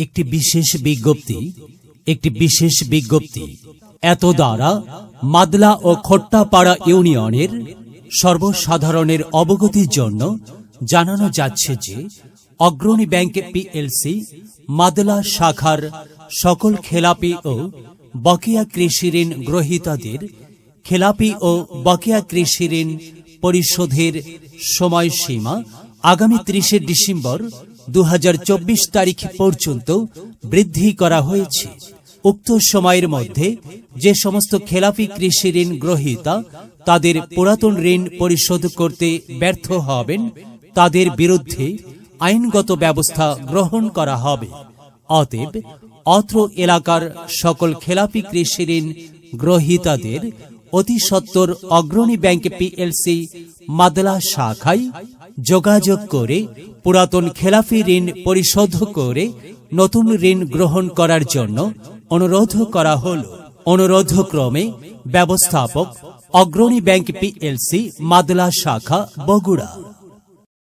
একটি বিশেষ বিজ্ঞপ্তি এত দ্বারা মাদলা ও খোট্টাপাড়া ইউনিয়নের সর্বসাধারণের অবগতির জন্য জানানো যাচ্ছে যে অগ্রণী ব্যাংক পিএলসি মাদলা শাখার সকল খেলাপি ও বকেয়া কৃষি ঋণ গ্রহীতাদের খেলাপি ও বকেয়া কৃষি ঋণ পরিশোধের সময়সীমা আগামী 30 ডিসেম্বর 2024 তারিখ পর্যন্ত বৃদ্ধি করা হয়েছে। উক্ত সময়ের মধ্যে যে সমস্ত খেলাপি কৃষি ঋণ গ্রহীতা তাদের পুরাতন ঋণ পরিশোধ করতে ব্যর্থ হবেন তাদের বিরুদ্ধে আইনগত ব্যবস্থা গ্রহণ করা হবে। অতএব অত্র এলাকার সকল খেলাপি কৃষি ঋণ গ্রহীতাদের অতি সত্বর অগ্রণী ব্যাংক পিএলসি মাদলা শাখায় যোগাযোগ করে পুরাতন খেলাপি ঋণ পরিশোধ করে নতুন ঋণ গ্রহণ করার জন্য অনুরোধ করা হল। অনুরোধক্রমে ব্যবস্থাপক অগ্রণী ব্যাংক পিএলসি মাদলা শাখা বগুড়া।